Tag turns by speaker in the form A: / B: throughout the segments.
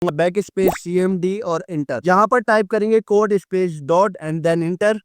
A: करूंगा back space cmd और enter. यहाँ पर टाइप करेंगे code space dot and then enter.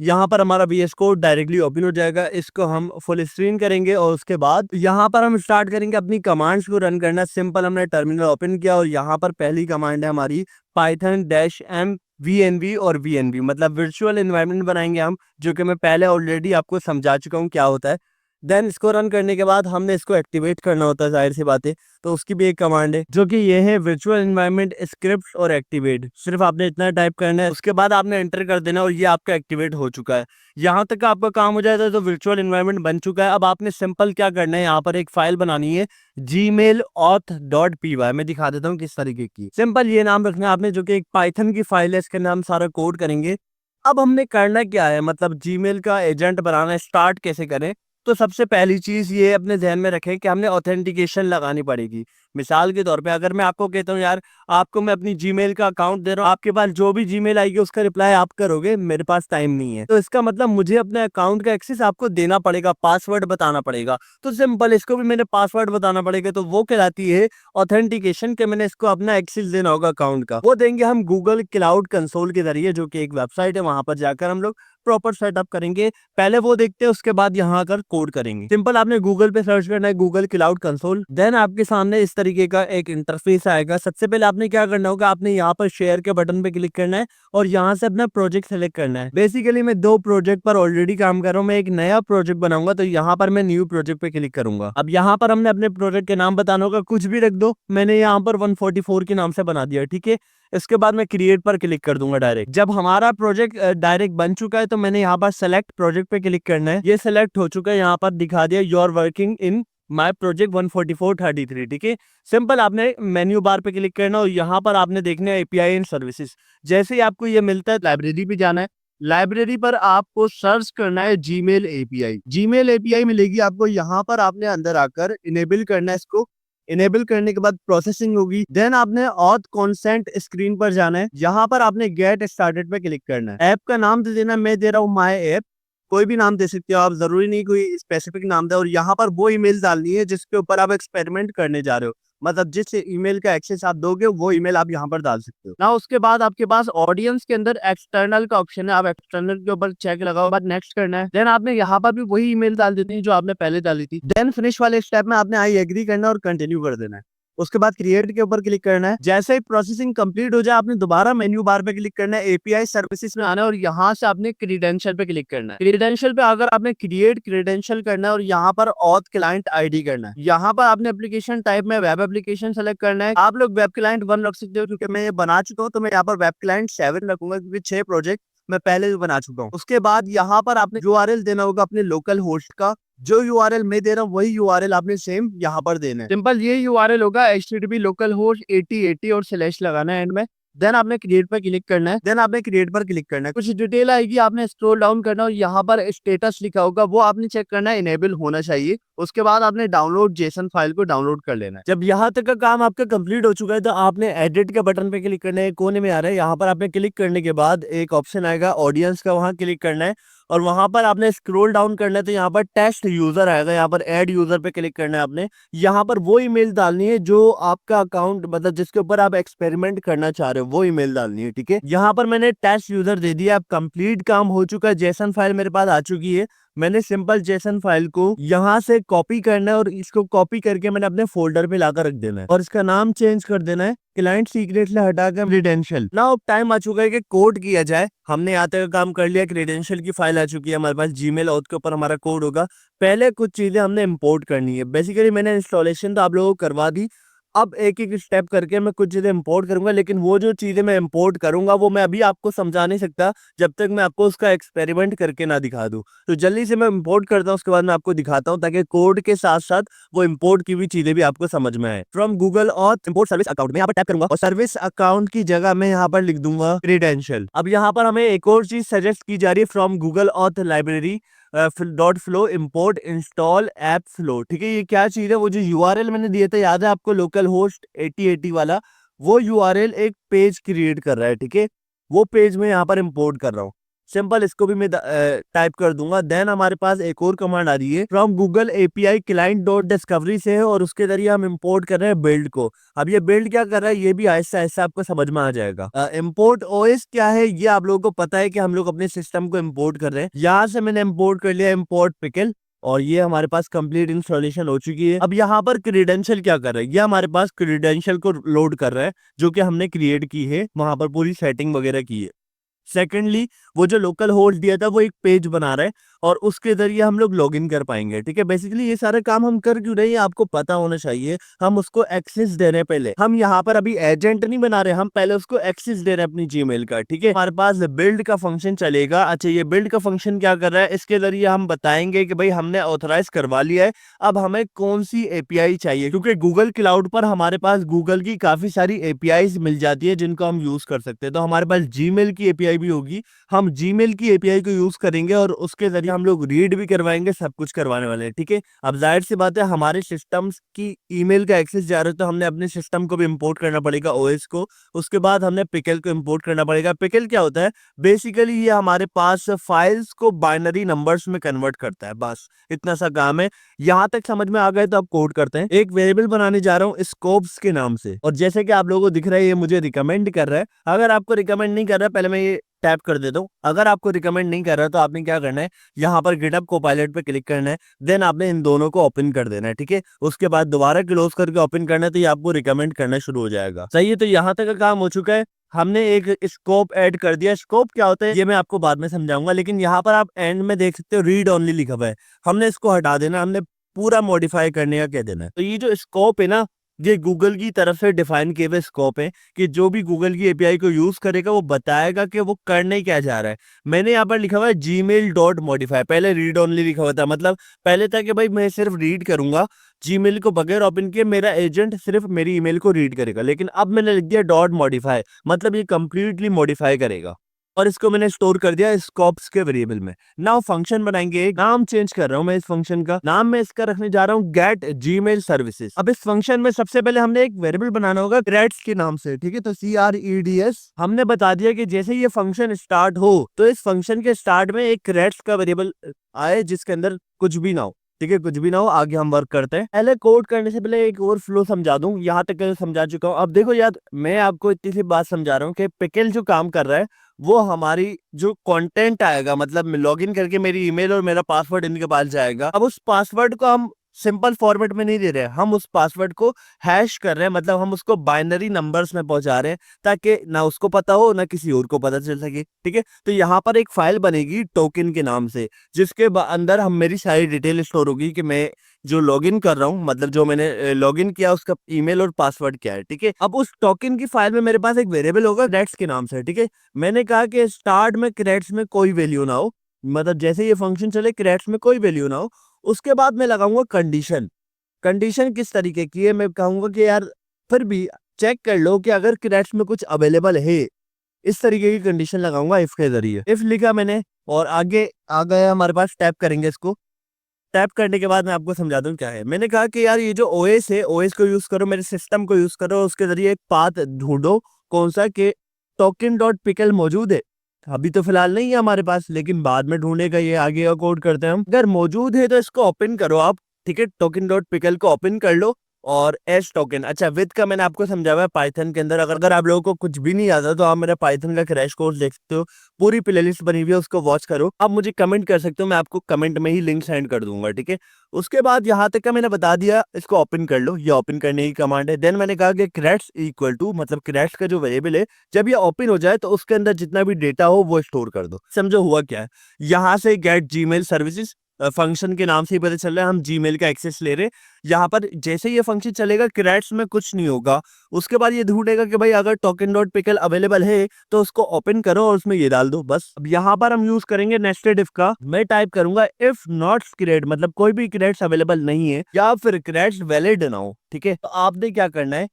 A: यहाँ पर हमारा VS कोड डायरेक्टली ओपन हो जाएगा। इसको हम फुल स्क्रीन करेंगे और उसके बाद यहाँ पर हम स्टार्ट करेंगे अपनी कमांड्स को रन करना। सिंपल हमने टर्मिनल ओपन किया और यहाँ पर पहली कमांड है हमारी python-m vnv और vnv मतलब वर्चुअल एनवायरनमेंट बनाएंगे हम, जो कि मैं पहले ऑलरेडी आपको समझा चुका हूँ क्या होता है। देन इसको रन करने के बाद हमने इसको एक्टिवेट करना होता है, जाहिर सी बात है, तो उसकी भी एक कमांड है जो कि ये है वर्चुअल एनवायरनमेंट स्क्रिप्ट और एक्टिवेट। सिर्फ आपने इतना टाइप करना है, उसके बाद आपने एंटर कर देना और ये आपका एक्टिवेट हो चुका है। यहाँ तक का आपका काम हो जाता है तो वर्चुअल एनवायरनमेंट बन चुका है। अब आपने सिंपल क्या करना है, यहाँ पर एक फाइल बनानी है gmail.auth.py। मैं दिखा देता हूँ किस तरीके की। सिंपल ये नाम रखना है आपने, जो कि एक पाइथन की फाइल है, इसके नाम सारा कोड करेंगे। अब हमने करना क्या है, मतलब जीमेल का एजेंट बनाना है, स्टार्ट कैसे करें। तो सबसे पहली चीज ये अपने ध्यान में रखें कि हमने ऑथेंटिकेशन लगानी पड़ेगी। मिसाल के तौर पे अगर मैं आपको कहता हूँ यार आपको मैं अपनी जीमेल का अकाउंट दे रहा हूँ, आपके पास जो भी जीमेल आएगी उसका रिप्लाई आप करोगे, मेरे पास टाइम नहीं है, तो इसका मतलब मुझे अपने अकाउंट का एक्सेस आपको देना पड़ेगा, पासवर्ड बताना पड़ेगा। तो सिंपल इसको भी मैंने पासवर्ड बताना पड़ेगा, तो वो कहलाती है ऑथेंटिकेशन के मैंने इसको अपना एक्सेस देना होगा अकाउंट का। वो देंगे हम गूगल क्लाउड कंसोल के जरिए, जो कि एक वेबसाइट है, वहां पर जाकर हम लोग प्रॉपर सेटअप करेंगे। पहले वो देखते हैं, उसके बाद यहाँ आकर कोड करेंगे। सिंपल आपने गूगल पे सर्च करना है गूगल क्लाउड कंसोल। देन आपके सामने इस तरीके का एक इंटरफेस आएगा। सबसे पहले आपने क्या करना होगा, आपने यहाँ पर शेयर के बटन पे क्लिक करना है और यहाँ से अपना प्रोजेक्ट सेलेक्ट करना है। बेसिकली मैं 2 प्रोजेक्ट पर ऑलरेडी काम कर रहा हूँ, मैं एक नया प्रोजेक्ट बनाऊंगा, तो यहाँ पर मैं न्यू प्रोजेक्ट पे क्लिक करूंगा। अब यहाँ पर हमने अपने प्रोजेक्ट के नाम बताना होगा, कुछ भी रख दो। मैंने यहाँ पर 144 के नाम से बना दिया, ठीक है। इसके बाद मैं क्रिएट पर क्लिक कर दूंगा डायरेक्ट। जब हमारा प्रोजेक्ट डायरेक्ट बन चुका है तो मैंने यहाँ पर सेलेक्ट प्रोजेक्ट पे क्लिक करना है। ये सेलेक्ट हो चुका है, यहाँ पर दिखा दिया you are working in my project 14433, ठीक है। सिंपल आपने मेन्यू बार पे क्लिक करना और यहाँ पर आपने देखना है एपीआई एंड सर्विसेज। जैसे ही आपको ये मिलता है लाइब्रेरी पे जाना है। लाइब्रेरी पर आपको सर्च करना है जीमेल एपीआई। जीमेल एपीआई मिलेगी आपको, यहाँ पर आपने अंदर आकर इनेबल करना है इसको। इनेबल करने के बाद प्रोसेसिंग होगी। देन आपने ऑथ कंसेंट स्क्रीन पर जाना है, यहाँ पर आपने गेट स्टार्टेड पे क्लिक करना है। ऐप का नाम दे देना, मैं दे रहा हूँ माय ऐप। कोई भी नाम दे सकते हो आप, जरूरी नहीं कोई स्पेसिफिक नाम दे। और यहाँ पर वो ईमेल डालनी है जिसके ऊपर आप एक्सपेरिमेंट करने जा रहे हो, मतलब जिस ईमेल का एक्सेस आप दोगे वो ईमेल आप यहाँ पर डाल सकते हो ना। उसके बाद आपके पास ऑडियंस के अंदर एक्सटर्नल का ऑप्शन है, आप एक्सटर्नल के ऊपर चेक लगाओ, बाद नेक्स्ट करना है। देन आपने यहाँ पर भी वही ईमेल डाल देनी है जो आपने पहले डाली थी। देन फिनिश वाले स्टेप में आपने आई एग्री करना और कंटिन्यू कर देना है। उसके बाद क्रिएट के ऊपर क्लिक करना है। जैसे ही प्रोसेसिंग कंप्लीट हो जाए आपने दोबारा मेन्यू बार पे क्लिक करना है, एपीआई सर्विसेज में आना है और यहाँ से आपने क्रीडेंशियल पे क्लिक करना है। क्रीडेंशियल पे अगर आपने क्रिएट क्रीडेंशियल करना है और यहाँ पर ऑथ क्लाइंट आईडी करना है। यहाँ पर आपने एप्लीकेशन टाइप में वेब एप्लीकेशन सेलेक्ट करना है। आप लोग वेब क्लाइंट 1 रख सकते हो, क्योंकि मैं ये बना चुका हूँ तो मैं यहाँ पर वेब क्लाइंट 7 रखूंगा, क्योंकि 6 प्रोजेक्ट मैं पहले भी बना चुका हूँ। उसके बाद यहाँ पर आपने यूआरएल देना होगा अपने लोकल होस्ट का। जो यूआरएल मैं दे रहा हूँ वही यूआरएल आपने सेम यहाँ पर देना है। सिंपल ये यूआरएल होगा http localhost 8080 और स्लैश लगाना है एंड में। देन आपने क्रिएट पर क्लिक करना है। देन आपने क्रिएट पर क्लिक करना है। कुछ डिटेल आएगी, आपने स्क्रॉल डाउन करना और यहाँ पर स्टेटस लिखा होगा, वो आपने चेक करना है, इनेबल होना चाहिए। उसके बाद आपने डाउनलोड जेसन फाइल को डाउनलोड कर लेना है। जब यहाँ तक का काम आपका कंप्लीट हो चुका है तो आपने एडिट के बटन पे क्लिक करना है, कोने में आ रहा है। यहाँ पर आपने क्लिक करने के बाद एक ऑप्शन आएगा ऑडियंस का, वहां क्लिक करना है और वहां पर आपने स्क्रॉल डाउन करना है तो यहाँ पर टेस्ट यूजर आएगा, यहाँ पर ऐड यूजर पे क्लिक करना है आपने। यहाँ पर वो ईमेल डालनी है जो आपका अकाउंट, मतलब जिसके ऊपर आप एक्सपेरिमेंट करना चाह रहे हो, वो ईमेल डालनी है, ठीक है। यहाँ पर मैंने टेस्ट यूजर दे दिया। अब कंप्लीट काम हो चुका है, जेसन फाइल मेरे पास आ चुकी है। मैंने सिंपल जेसन फाइल को यहाँ से कॉपी करना है और इसको कॉपी करके मैंने अपने फोल्डर पे लाकर रख देना है और इसका नाम चेंज कर देना है, क्लाइंट सीक्रेट से हटाकर क्रीडेंशियल। नाउ टाइम आ चुका है कि कोड किया जाए। हमने यहाँ तक काम कर लिया, क्रीडेंशियल की फाइल आ चुकी है हमारे पास, जीमेल ऑथ के ऊपर हमारा कोड होगा। पहले कुछ चीजें हमने इंपोर्ट करनी है। बेसिकली मैंने इंस्टॉलेशन तो आप लोगों को करवा दी। अब एक एक स्टेप करके मैं कुछ चीजें इंपोर्ट करूंगा, लेकिन वो जो चीजें मैं इंपोर्ट करूंगा वो मैं अभी आपको समझा नहीं सकता जब तक मैं आपको उसका एक्सपेरिमेंट करके ना दिखा दूं। तो जल्दी से मैं इंपोर्ट करता हूं, उसके बाद मैं आपको दिखाता हूं, ताकि कोड के साथ साथ वो इंपोर्ट की भी चीजें भी आपको समझ में आए। From Google auth import service account में यहाँ पर टैप करूंगा और सर्विस अकाउंट की जगह मैं यहाँ पर लिख दूंगा क्रीडेंशियल। अब यहाँ पर हमें एक और चीज सजेस्ट की जा रही है, from Google auth library dot flow import install app flow, ठीक है। ये क्या चीज है, वो जो यूआरएल मैंने दिया था याद है आपको, लोकल होस्ट 8080 वाला, वो यूआरएल एक पेज क्रिएट कर रहा है, ठीक है। वो पेज में यहाँ पर इंपोर्ट कर रहा हूँ। सिंपल इसको भी मैं टाइप कर दूंगा। देन हमारे पास एक और कमांड आ रही है from Google API client dot discovery से है और उसके जरिए हम इंपोर्ट कर रहे हैं बिल्ड को। अब ये बिल्ड क्या कर रहा है ये भी आहिस्ता आहिस्ता आपको समझ में आ जाएगा। इंपोर्ट ओएस क्या है ये आप लोगों को पता है कि हम लोग अपने सिस्टम को इंपोर्ट कर रहे हैं। यहाँ से मैंने इंपोर्ट कर लिया इंपोर्ट पिकल और ये हमारे पास कंप्लीट इंस्टॉलेशन हो चुकी है। अब यहाँ पर क्रीडेंशियल क्या कर रहा है ये हमारे पास क्रीडेंशियल को लोड कर रहा है जो कि हमने क्रिएट की है, वहां पर पूरी सेटिंग वगैरह की है। सेकेंडली वो जो लोकल होस्ट दिया था वो एक पेज बना रहा है और उसके जरिए हम लोग लॉगिन कर पाएंगे। ठीक है, बेसिकली ये सारा काम हम कर क्यों रहे हैं आपको पता होना चाहिए। हम उसको एक्सेस दे रहे हैं, पहले हम यहाँ पर अभी एजेंट नहीं बना रहे, हम पहले उसको एक्सेस दे रहे हैं अपनी जीमेल का। ठीक है, हमारे पास बिल्ड का फंक्शन चलेगा। अच्छा, ये बिल्ड का फंक्शन क्या कर रहा है, इसके जरिए हम बताएंगे कि भाई हमने ऑथराइज करवा लिया है, अब हमें कौन सी एपीआई चाहिए, क्योंकि गूगल क्लाउड पर हमारे पास गूगल की काफी सारी एपीआई मिल जाती है जिनको हम यूज कर सकते हैं। तो हमारे पास जीमेल की एपीआई भी होगी, हम जीमेल की एपीआई को यूज करेंगे और उसके जरिए हम लोग रीड भी करवाएंगे, सब कुछ करवाने वाले हैं। ठीक है, अब जाहिर सी बात है हमारे सिस्टम्स की ईमेल का एक्सेस जा रहा है तो हमने अपने सिस्टम को भी इंपोर्ट करना पड़ेगा ओएस को। उसके बाद हमने पिकल को इंपोर्ट करना पड़ेगा। पिकल क्या होता है, बेसिकली ये हमारे पास फाइल्स को बाइनरी नंबर्स में कन्वर्ट करता है, बस इतना सा काम है। यहां तक समझ में आ गए तो अब कोड करते हैं। एक वेरिएबल बनाने जा रहा हूँ स्कोप्स के नाम से, और जैसे कि आप लोगों को दिख रहा है ये मुझे रिकमेंड कर रहा है। अगर आपको रिकमेंड नहीं कर रहा है, पहले मैं ये टैप कर देता हूँ। अगर आपको रिकमेंड नहीं कर रहा तो आपने क्या करना है, यहाँ पर गिटहब कोपायलट पे क्लिक करना है, देन आपने इन दोनों को ओपन कर देना है। ठीक है, उसके बाद दोबारा क्लोज करके ओपन करना है तो ये आपको रिकमेंड करना शुरू हो जाएगा। सही है, तो यहाँ तक का काम हो चुका है। हमने एक स्कोप ऐड कर दिया। स्कोप क्या होता है ये मैं आपको बाद में समझाऊंगा, लेकिन यहाँ पर आप एंड में देख सकते हो रीड ओनली लिखा हुआ है, हमने इसको हटा देना, हमने पूरा मॉडिफाई करने का कह देना है। तो ये जो स्कोप है ना, ये गूगल की तरफ से डिफाइन किए हुए स्कोप है कि जो भी गूगल की एपीआई को यूज करेगा वो बताएगा कि वो करने क्या जा रहा है। मैंने यहाँ पर लिखा हुआ है जीमेल डॉट मॉडिफाई, पहले रीड ओनली लिखा हुआ था, मतलब पहले था कि भाई मैं सिर्फ रीड करूंगा जीमेल को बगैर ओपन किए, मेरा एजेंट सिर्फ मेरी ईमेल को रीड करेगा, लेकिन अब मैंने लिख दिया डॉट मॉडिफाई, मतलब ये कंप्लीटली मॉडिफाई करेगा। और इसको मैंने स्टोर कर दिया स्कोप्स के वेरिएबल में। नाउ फंक्शन बनाएंगे, नाम चेंज कर रहा हूं मैं, इस फंक्शन का नाम मैं इसका रखने जा रहा हूं गेट जीमेल सर्विसेज। अब इस फंक्शन में सबसे पहले हमने एक वेरिएबल बनाना होगा क्रेड्स के नाम से। ठीक है, तो CREDS हमने बता दिया कि जैसे ये फंक्शन स्टार्ट हो तो इस फंक्शन के स्टार्ट में एक क्रेड्स का वेरिएबल आए जिसके अंदर कुछ भी ना हो। ठीक है, कुछ भी ना हो, आगे हम वर्क करते हैं। पहले कोड करने से पहले एक और फ्लो समझा दूं, यहाँ तक समझा चुका हूँ। अब देखो यार, मैं आपको इतनी सी बात समझा रहा हूँ कि पिकल जो काम कर रहा है वो हमारी जो कंटेंट आएगा, मतलब लॉगिन करके मेरी ईमेल और मेरा पासवर्ड इनके पास जाएगा। अब उस पासवर्ड को हम सिंपल फॉर्मेट में नहीं दे रहे हैं, हम उस पासवर्ड को हैश कर रहे हैं, मतलब हम उसको बाइनरी नंबर्स में पहुंचा रहे हैं ताकि ना उसको पता हो ना किसी और को पता चल सके। ठीक है, तो यहाँ पर एक फाइल बनेगी टोकन के नाम से, जिसके अंदर हम मेरी सारी डिटेल स्टोर होगी कि मैं जो लॉगिन कर रहा हूँ, मतलब जो मैंने लॉगिन किया उसका ईमेल और पासवर्ड क्या है। ठीक है, अब उस टोकन की फाइल में मेरे पास एक वेरिएबल होगा क्रेड्स के नाम से। ठीक है, मैंने कहा कि स्टार्ट में क्रेड्स में कोई वैल्यू ना हो, मतलब जैसे ये फंक्शन चले क्रेड्स में कोई वैल्यू ना हो। उसके बाद मैं लगाऊंगा कंडीशन। कंडीशन किस तरीके की है, मैं कहूंगा कि यार फिर भी चेक कर लो कि अगर क्रेड्स में कुछ अवेलेबल है, इस तरीके की कंडीशन लगाऊंगा इफ के जरिए। इफ लिखा मैंने और आगे आ गया हमारे पास, टैप करेंगे इसको। टैप करने के बाद मैं आपको समझा दूं क्या है। मैंने कहा कि यार ये जो ओएस है, ओएस को यूज करो, मेरे सिस्टम को यूज करो, उसके जरिए एक पाथ ढूंढो, कौन सा कि टोकन डॉट पिकल मौजूद है। अभी तो फिलहाल नहीं है हमारे पास, लेकिन बाद में ढूंढेगा, ये आगे का कोड करते हैं हम। अगर मौजूद है तो इसको ओपन करो आप। ठीक है, टोकन डॉट पिकल को ओपन कर लो और एस टोकन। अच्छा, विद का मैंने आपको समझाया है पाइथन के अंदर। अगर आप लोगों को कुछ भी नहीं आता तो आप मेरा पाइथन का क्रैश कोर्स देख सकते हो, पूरी प्लेलिस्ट बनी हुई है, उसको वॉच करो। आप मुझे कमेंट कर सकते हो, मैं आपको कमेंट में ही लिंक सेंड कर दूंगा। ठीक है, उसके बाद यहाँ तक का मैंने बता दिया, इसको ओपन कर लो, ये ओपन करने की कमांड है। देन मैंने कहा कि क्रेड्स इक्वल टू, मतलब क्रेड्स का जो वेरिएबल है जब ये ओपन हो जाए तो उसके अंदर जितना भी डेटा हो वो स्टोर कर दो। समझो हुआ क्या है, यहाँ से गेट जीमेल सर्विसेज फंक्शन के नाम से ही पता चल रहा है हम जीमेल का एक्सेस ले रहे हैं। यहाँ पर जैसे ये फंक्शन चलेगा क्रेड्स में कुछ नहीं होगा, उसके बाद ये ढूंढेगा कि भाई अगर टोकन डॉट पिकल अवेलेबल है तो उसको ओपन करो और उसमें ये डाल दो, बस। अब यहाँ पर हम यूज करेंगे नेस्टेड इफ का। मैं टाइप करूंगा इफ नॉट क्रेड, मतलब कोई भी क्रेड्स अवेलेबल नहीं है या फिर क्रेड्स वैलिड ना हो। ठीक है, तो आपने क्या करना है,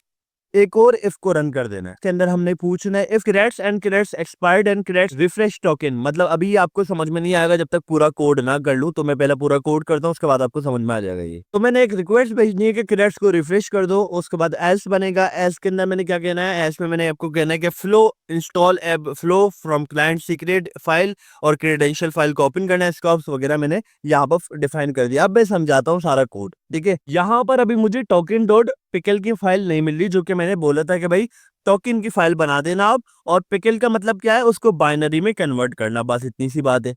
A: एक और इफ को रन कर देना है। इसके अंदर हमने पूछना है if credits and credits expired and credits refresh token. मतलब अभी आपको समझ में नहीं आएगा जब तक पूरा कोड ना कर लूं, तो मैं पहले पूरा कोड करता हूं, उसके बाद आपको समझ में आ जाएगा ये। तो मैंने एक रिक्वेस्ट भेजनी है कि क्रेडिट्स को रिफ्रेश कर दो, उसके बाद एल्स बनेगा। एल्स के अंदर मैंने क्या कहना है, एल्स में मैंने आपको कहना है कि flow install app flow from client secret file और क्रेडेंशियल फाइल को ओपन करना है। स्कॉप्स वगैरह मैंने यहाँ पर डिफाइन कर दिया। अब मैं समझाता हूँ सारा कोड, ठीक है। यहाँ पर अभी मुझे टोकन डॉट पिकल की फाइल नहीं मिल रही, जो कि मैंने बोला था कि भाई टोकन की फाइल बना देना आप, और पिकल का मतलब क्या है, उसको बाइनरी में कन्वर्ट करना, बस इतनी सी बात है,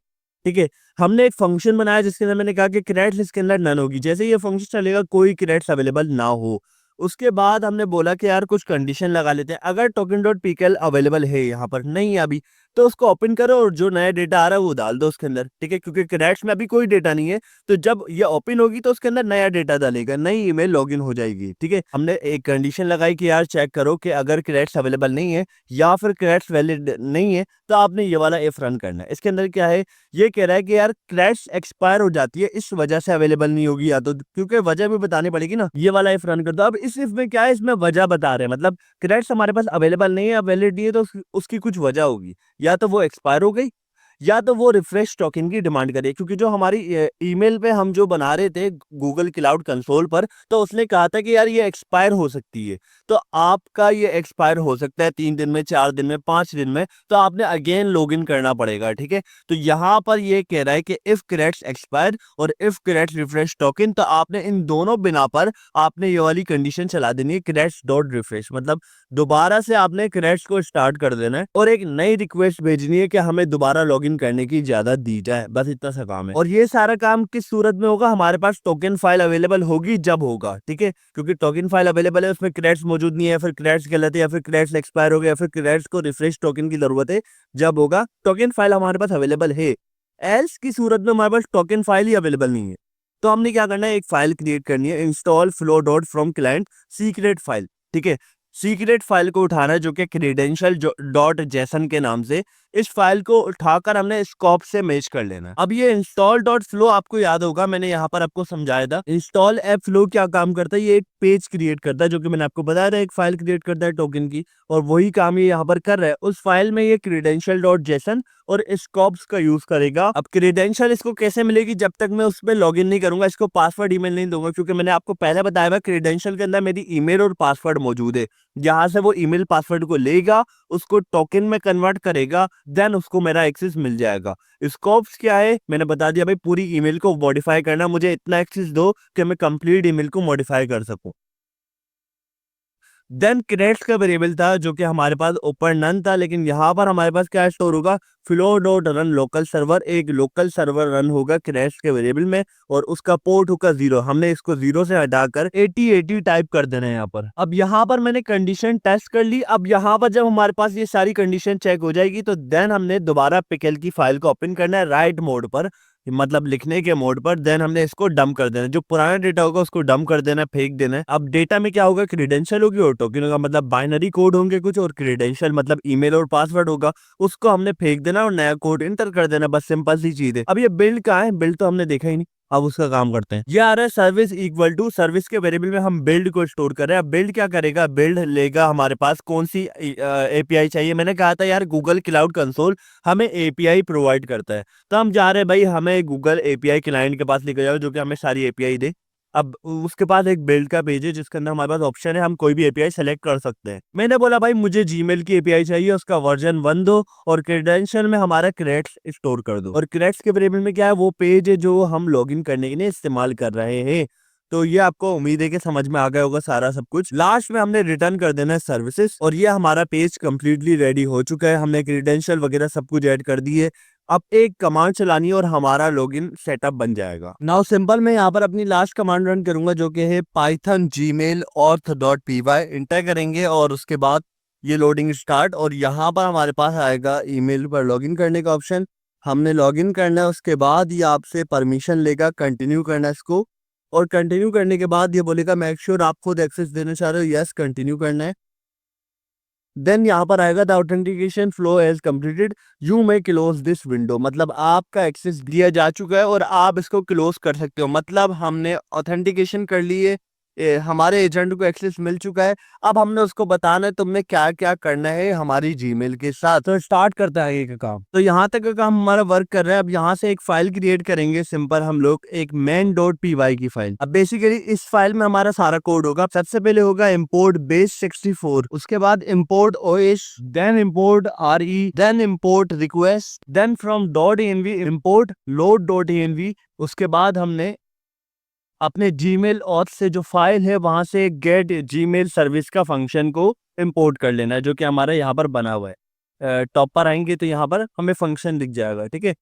A: ठीक है। हमने एक फंक्शन बनाया जिसके अंदर मैंने कहा कि क्रेडिट्स इसके अंदर नन होगी। जैसे ये फंक्शन चलेगा कोई क्रेडिट्स अवेलेबल ना हो, उसके बाद हमने बोला कि यार कुछ कंडीशन लगा लेते हैं। अगर टोकन डॉट पिकल अवेलेबल है, यहाँ पर नहीं है अभी, तो उसको ओपन करो और जो नया डेटा आ रहा है वो डाल दो उसके अंदर, ठीक है। क्योंकि क्रेडिट्स में अभी कोई डेटा नहीं है, तो जब ये ओपन होगी तो उसके अंदर नया डेटा डालेगा, नई ईमेल लॉगिन हो जाएगी, ठीक है। हमने एक कंडीशन लगाई कि यार चेक करो कि अगर क्रेडिट्स अवेलेबल नहीं है या फिर क्रेडिट्स वैलिड नहीं है, तो आपने ये वाला इफ रन करना है। इसके अंदर क्या है, ये कह रहा है कि यार क्रेडिट्स एक्सपायर हो जाती है, इस वजह से अवेलेबल नहीं होगी, या तो क्योंकि वजह भी बतानी पड़ेगी ना। ये वाला इफ रन कर दो। अब इस इफ में क्या है, इसमें वजह बता रहे हैं, मतलब क्रेडिट्स हमारे पास अवेलेबल नहीं है, वैलिड नहीं है, तो उसकी कुछ वजह होगी, या तो वो एक्सपायर हो गई, या तो वो रिफ्रेश टोकन की डिमांड करे। क्योंकि जो हमारी ईमेल पे हम जो बना रहे थे गूगल क्लाउड कंसोल पर, तो उसने कहा था कि यार ये एक्सपायर हो सकती है, तो आपका ये एक्सपायर हो सकता है 3 दिन में, 4 दिन में, 5 दिन में, तो आपने अगेन लॉगिन करना पड़ेगा, ठीक है। तो यहाँ पर ये कह रहा है कि इफ क्रेडिट्स एक्सपायर और इफ क्रेडिट्स रिफ्रेश टोकन, तो आपने इन दोनों बिना पर आपने ये वाली कंडीशन चला देनी है, क्रेडिट्स डॉट रिफ्रेश, मतलब दोबारा से आपने क्रेडिट्स को स्टार्ट कर देना है और एक नई रिक्वेस्ट भेजनी है कि हमें दोबारा लॉगिन करने की इजाजत दी जाए, बस इतना सा काम है। और ये सारा काम किस सूरत में होगा, हमारे पास टोकन फाइल अवेलेबल होगी जब होगा, ठीक है। क्योंकि टोकन फाइल अवेलेबल है, उसमें क्रेडिट्स मौजूद नहीं है, फिर क्रेडिट्स गलत है, या फिर क्रेडिट्स एक्सपायर हो गया, या फिर क्रेडिट्स को रिफ्रेश टोकन की जरूरत है, जब होगा टोकन फाइल हमारे पास अवेलेबल है। एल्स की सूरत में हमारे पास टोकन फाइल ही अवेलेबल नहीं है, तो हमने क्या करना है, एक फाइल क्रिएट करनी है, install flow dot from client secret file, ठीक है। सीक्रेट फाइल को उठाना है, जो कि क्रेडेंशियल डॉट जेसन के नाम से, इस फाइल को उठाकर हमने स्कोप से मैच कर लेना है। अब ये इंस्टॉल डॉट फ्लो आपको याद होगा, मैंने यहाँ पर आपको समझाया था। इंस्टॉल ऐप फ्लो क्या काम करता है, ये एक पेज क्रिएट करता है, जो कि मैंने आपको बताया था, एक फाइल क्रिएट करता है टोकन की, और वही काम ये यहाँ पर कर रहा है। उस फाइल में ये क्रेडेंशियल डॉट जेसन और स्कोप्स का यूज करेगा। अब क्रेडेंशियल इसको कैसे मिलेगी, जब तक मैं उसमें लॉगिन नहीं करूंगा, इसको पासवर्ड ईमेल नहीं दूंगा, क्योंकि मैंने आपको पहले बताया था क्रेडेंशियल के अंदर मेरी ईमेल और पासवर्ड मौजूद है। जहां से वो ईमेल पासवर्ड को लेगा, उसको टोकन में कन्वर्ट करेगा, देन उसको मेरा एक्सेस मिल जाएगा। स्कोप्स क्या है, मैंने बता दिया भाई, पूरी ईमेल को मॉडिफाई करना, मुझे इतना एक्सेस दो कि मैं कंप्लीट ईमेल को मॉडिफाई कर सकूं। देन क्रेडिट्स का वेरिएबल था, जो कि हमारे पास ओपन नन था, लेकिन यहाँ पर हमारे पास क्या स्टोर होगा, flow dot run local server, एक लोकल सर्वर रन होगा क्रेडिट्स के वेरिएबल में, और उसका पोर्ट होगा 0। हमने इसको 0 से हटाकर 8080 टाइप कर देना है यहाँ पर। अब यहाँ पर मैंने कंडीशन टेस्ट कर ली। अब यहाँ पर जब हमारे पास ये सारी कंडीशन चेक हो जाएगी, तो देन हमने दोबारा पिकल की फाइल को ओपन करना है राइट मोड पर, मतलब लिखने के मोड पर। देन हमने इसको डंप कर देना, जो पुराना डेटा होगा उसको डंप कर देना, फेंक देना है। अब डेटा में क्या होगा, क्रेडेंशियल होगी और टोकन होगा, मतलब बाइनरी कोड होंगे कुछ, और क्रेडेंशियल मतलब ईमेल और पासवर्ड होगा, उसको हमने फेंक देना और नया कोड इंटर कर देना, बस सिंपल सी चीज है। अब ये बिल्ड कहाँ है, बिल्ड तो हमने देखा ही नहीं, अब उसका काम करते हैं। ये आ रहा है सर्विस इक्वल टू, सर्विस के वेरिएबल में हम बिल्ड को स्टोर कर रहे हैं। अब बिल्ड क्या करेगा, बिल्ड लेगा हमारे पास कौन सी एपीआई चाहिए। मैंने कहा था यार गूगल क्लाउड कंसोल हमें एपीआई प्रोवाइड करता है, तो हम जा रहे हैं भाई, हमें गूगल एपीआई क्लाइंट के पास लेकर जाओ, जो कि हमें सारी एपीआई दे। अब उसके पास एक बिल्ड का पेज है, जिसके अंदर हमारे पास ऑप्शन है, हम कोई भी एपीआई सेलेक्ट कर सकते हैं। मैंने बोला भाई मुझे जीमेल की एपीआई चाहिए, उसका वर्जन 1 दो, और क्रेडेंशियल में हमारा क्रेडिट्स स्टोर कर दो। और क्रेडिट्स के वेरिएबल में क्या है, वो पेज है जो हम लॉगिन करने के लिए इस्तेमाल कर रहे हैं। तो ये आपको उम्मीद है कि समझ में आ गया होगा सारा सब कुछ। लास्ट में हमने रिटर्न कर देना है सर्विसेज, और ये हमारा पेज कंप्लीटली रेडी हो चुका है। हमने क्रेडेंशियल वगैरह सब कुछ ऐड कर दिए। अब एक कमांड चलानी है और हमारा लॉगिन सेटअप बन जाएगा। नाउ सिंपल मैं यहाँ पर अपनी लास्ट कमांड रन करूंगा, जो कि है पाइथन जीमेल auth.py। इंटर करेंगे और उसके बाद ये लोडिंग स्टार्ट, और यहाँ पर हमारे पास आएगा ईमेल पर लॉगिन करने का ऑप्शन। हमने लॉगिन करना है, उसके बाद ये आपसे परमिशन लेगा, कंटिन्यू करना है इसको, और कंटिन्यू करने के बाद ये बोलेगा मेक श्योर आप खुद एक्सेस देना चाह रहे हो, यस कंटिन्यू करना है। देन यहाँ पर आएगा the authentication flow as completed, you may close this window, मतलब आपका एक्सेस दिया जा चुका है और आप इसको क्लोज कर सकते हो। मतलब हमने ऑथेंटिकेशन कर ली है, हमारे एजेंट को एक्सेस मिल चुका है। अब हमने उसको बताना है तुमने क्या क्या करना है हमारी जीमेल के साथ। तो स्टार्ट करता है ये का काम। तो यहाँ तक का काम हमारा वर्क कर रहा है। अब यहाँ से एक फाइल क्रिएट करेंगे सिंपल हम लोग, एक main.py की फाइल। अब बेसिकली इस फाइल में हमारा सारा कोड होगा। सबसे पहले होगा import base64, उसके बाद import os, then import re, then import request, then from .env import load.env। उसके बाद हमने अपने जीमेल ऑथ से जो फाइल है वहां से गेट जीमेल सर्विस का फंक्शन को इंपोर्ट कर लेना है, जो कि हमारा यहाँ पर बना हुआ है। टॉप पर आएंगे तो यहाँ पर हमें फंक्शन दिख जाएगा, ठीक है।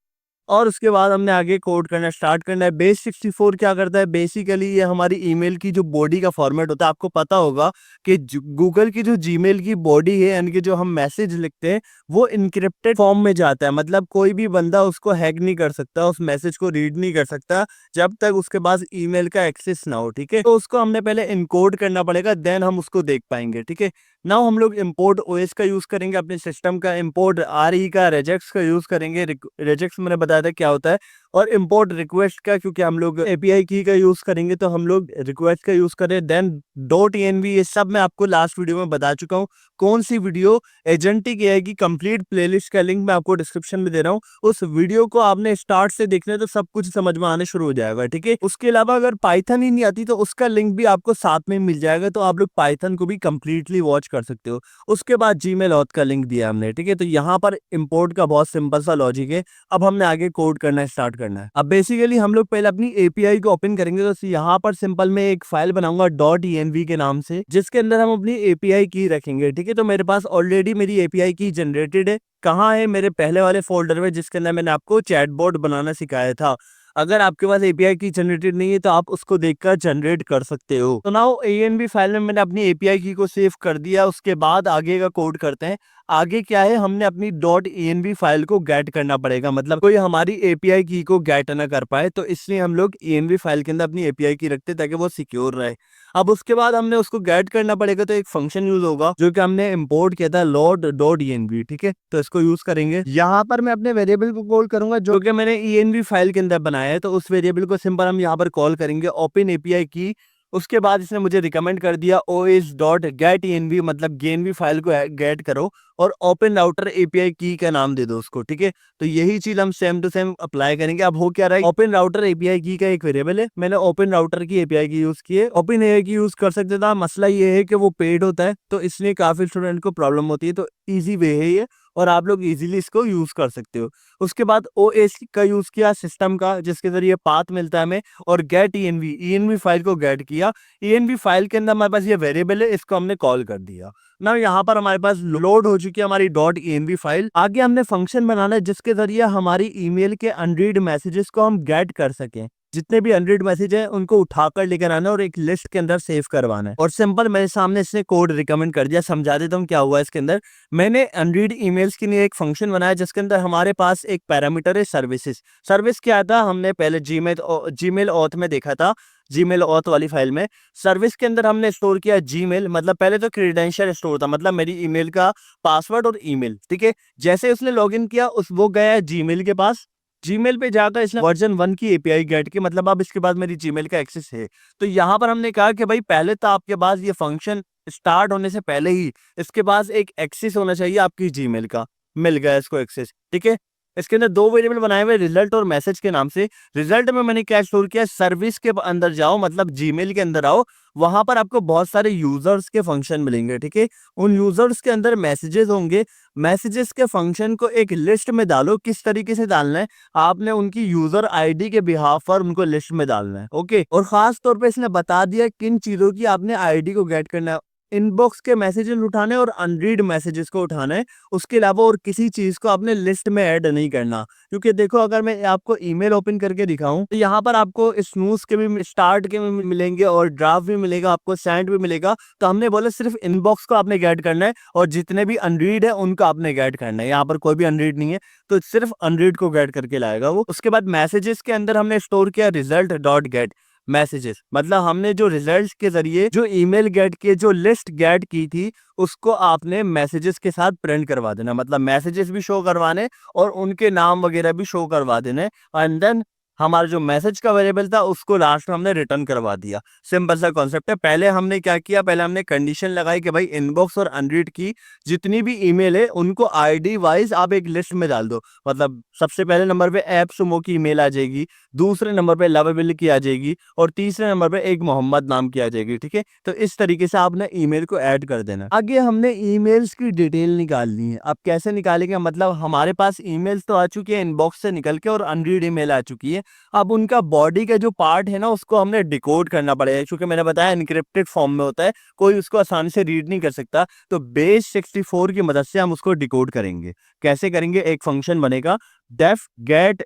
A: और उसके बाद हमने आगे कोड करना स्टार्ट करना है। base64 क्या करता है, बेसिकली ये हमारी ईमेल की जो बॉडी का फॉर्मेट होता है। आपको पता होगा कि गूगल की जो जीमेल की बॉडी है, यानी कि जो हम मैसेज लिखते हैं वो इनक्रिप्टेड फॉर्म में जाता है। मतलब कोई भी बंदा उसको हैक नहीं कर सकता, उस मैसेज को रीड नहीं कर सकता जब तक उसके पास ईमेल का एक्सेस ना हो, ठीक है। तो उसको हमने पहले इनकोड करना पड़ेगा, देन हम उसको देख पाएंगे, ठीक है। नाउ हम लोग इम्पोर्ट ओएस का यूज करेंगे अपने सिस्टम का, इम्पोर्ट आरई का, रेजेक्स का यूज करेंगे। रेजेक्स मैंने बताया था क्या होता है। और इम्पोर्ट रिक्वेस्ट का, क्योंकि हम लोग एपीआई की का यूज करेंगे तो हम लोग रिक्वेस्ट का यूज करें। देन .env, ये सब मैं आपको लास्ट वीडियो में बता चुका हूँ। कौन सी वीडियो, एजेंटिक एआई की कंप्लीट प्लेलिस्ट का लिंक मैं आपको डिस्क्रिप्शन में दे रहा हूँ। उस वीडियो को आपने स्टार्ट से देखना है तो सब कुछ समझ में आने शुरू हो जाएगा, ठीक है। उसके अलावा अगर पाइथन ही नहीं आती तो उसका लिंक भी आपको साथ में मिल जाएगा, तो आप लोग पाइथन को भी कंप्लीटली वॉच कर सकते हो। उसके बाद जीमेल ऑथ का लिंक दिया हमने, ठीक है। तो यहाँ पर इंपोर्ट का बहुत सिंपल सा लॉजिक है। अब हमने आगे कोड करना स्टार्ट करना है। अब बेसिकली हम लोग पहले अपनी एपीआई को ओपन करेंगे। तो यहाँ पर सिंपल में एक फाइल बनाऊंगा .env के नाम से, जिसके अंदर हम अपनी एपीआई की रखेंगे, ठीक है। तो मेरे पास ऑलरेडी मेरी एपीआई की जनरेटेड है। कहाँ है, मेरे पहले वाले फोल्डर में, जिसके अंदर मैंने आपको चैटबॉट बनाना सिखाया था। अगर आपके पास एपीआई की जनरेटेड नहीं है तो आप उसको देखकर जनरेट कर सकते हो। तो नाउ एएनवी फाइल में मैंने अपनी एपीआई की को सेव कर दिया। उसके बाद आगे का कोड करते हैं। आगे क्या है, हमने अपनी .env फाइल को गेट करना पड़ेगा, मतलब कोई हमारी एपीआई की को गेट ना कर पाए। तो इसलिए हम लोग env फाइल के अंदर अपनी एपीआई की रखते हैं ताकि वो सिक्योर रहे। अब उसके बाद हमने उसको गेट करना पड़ेगा, तो एक फंक्शन यूज होगा जो कि हमने इंपोर्ट किया था load.env, ठीक है। तो इसको यूज करेंगे। यहाँ पर मैं अपने वेरिएबल को कॉल करूंगा जो कि मैंने env फाइल के अंदर बनाया है। तो उस वेरिएबल को सिंपल हम यहाँ पर कॉल करेंगे ओपन एपीआई की। उसके बाद इसने मुझे रिकमेंड कर दिया os.getenv, मतलब गेनवी फाइल को गेट करो और ओपन राउटर एपीआई की का नाम दे दो उसको, ठीक है। तो यही चीज हम सेम टू सेम अप्लाई करेंगे। अब हो क्या रहा है, ओपन राउटर एपीआई की का एक वेरिएबल है, मैंने ओपन राउटर की एपीआई की यूज की है। ओपन एआई की यूज कर सकते था, मसला ये है कि वो पेड होता है तो इसलिए काफी स्टूडेंट को प्रॉब्लम होती है। तो इजी वे है ये और आप लोग इजीली इसको यूज कर सकते हो। उसके बाद ओएस का यूज किया सिस्टम का, जिसके जरिए पाथ मिलता है हमें, और गेट env फाइल को गेट किया। env फाइल के अंदर हमारे पास ये वेरिएबल है, इसको हमने कॉल कर दिया ना। यहाँ पर हमारे पास लोड हो चुकी है हमारी .env फाइल। आगे हमने फंक्शन बनाना है जिसके जरिए हमारी ईमेल के अनरीड मैसेजेस को हम गेट कर सकें। जितने भी अनरीड मैसेज है उनको उठाकर लेकर आना और एक लिस्ट के अंदर सेव करवाना है। और सिंपल मेरे सामने इसने कोड रिकमेंड कर दिया, समझा देता हूँ क्या हुआ इसके अंदर। मैंने अनरीड ईमेल्स के लिए एक फंक्शन बनाया जिसके अंदर हमारे पास एक पैरामीटर है सर्विसेज। सर्विस क्या था, हमने पहले जीमेल ऑथ में देखा था। जीमेल ऑथ वाली फाइल में सर्विस के अंदर हमने स्टोर किया जीमेल, मतलब पहले तो क्रेडेंशियल स्टोर था, मतलब मेरी ईमेल का पासवर्ड और ईमेल, ठीक है। जैसे उसने लॉगिन किया वो गया जीमेल के पास। जीमेल पे जाकर इसने वर्जन 1 की एपीआई गेट की, मतलब अब इसके बाद मेरी जीमेल का एक्सेस है। तो यहाँ पर हमने कहा कि भाई पहले तो आपके पास ये फंक्शन स्टार्ट होने से पहले ही इसके पास एक एक्सेस होना चाहिए आपकी जीमेल का। मिल गया इसको एक्सेस, ठीक है। इसके अंदर दो वेरिएबल बनाए हुए, रिजल्ट और मैसेज के नाम से। रिजल्ट में मैंने क्या स्टोर किया, सर्विस के अंदर जाओ, मतलब जीमेल के अंदर आओ, वहां पर आपको बहुत सारे यूजर्स के फंक्शन मिलेंगे, ठीक है। उन यूजर्स के अंदर मैसेजेस होंगे। मैसेजेस के फंक्शन को एक लिस्ट में डालो। किस तरीके से डालना है, आपने उनकी यूजर आईडी के बिहाफ पर उनको लिस्ट में डालना है, ओके। और खास तौर पे इसने बता दिया किन चीजों की आपने आईडी को गेट करना है। इनबॉक्स के मैसेजेस उठाने और अनरीड मैसेजेस को उठाना है। उसके अलावा और किसी चीज को आपने लिस्ट में ऐड नहीं करना, क्योंकि देखो अगर मैं आपको ईमेल ओपन करके दिखाऊं तो यहाँ पर आपको स्नूज के भी, स्टार्ट के भी मिलेंगे और ड्राफ्ट भी मिलेगा, आपको सेंड भी मिलेगा। तो हमने बोला सिर्फ इनबॉक्स को आपने गेट करना है और जितने भी अनरीड है उनको आपने गेट करना है। यहाँ पर कोई भी अनरीड नहीं है तो सिर्फ अनरीड को गेट करके लाएगा वो। उसके बाद मैसेजेस के अंदर हमने स्टोर किया result.get मैसेजेस, मतलब हमने जो रिजल्ट्स के जरिए जो ईमेल गेट के जो लिस्ट गेट की थी उसको आपने मैसेजेस के साथ प्रिंट करवा देना, मतलब मैसेजेस भी शो करवाने और उनके नाम वगैरह भी शो करवा देने। एंड देन हमारा जो मैसेज का वेरिएबल था उसको लास्ट में हमने रिटर्न करवा दिया। सिंपल सा कॉन्सेप्ट है। पहले हमने क्या किया, पहले हमने कंडीशन लगाई कि भाई इनबॉक्स और अनरीड की जितनी भी ईमेल है उनको आईडी वाइज आप एक लिस्ट में डाल दो। मतलब सबसे पहले नंबर पे ऐप सुमो की ईमेल आ जाएगी, दूसरे नंबर पे लवेबल की आ जाएगी और तीसरे नंबर पे एक मोहम्मद नाम की आ जाएगी। ठीक है, तो इस तरीके से आपने ईमेल को ऐड कर देना। आगे हमने ईमेल्स की डिटेल निकालनी है। अब कैसे निकालेंगे, मतलब हमारे पास ईमेल्स तो आ चुकी है इनबॉक्स से निकल के और अनरीड ईमेल आ चुकी है। अब उनका बॉडी का जो पार्ट है ना उसको हमने डिकोड करना पड़ेगा, क्योंकि मैंने बताया इनक्रिप्टेड फॉर्म में होता है, कोई उसको आसानी से रीड नहीं कर सकता। तो बेस 64 की मदद से हम उसको डिकोड करेंगे। कैसे करेंगे, एक फंक्शन बनेगा डेफ गेट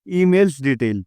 A: ईमेल्स डिटेल।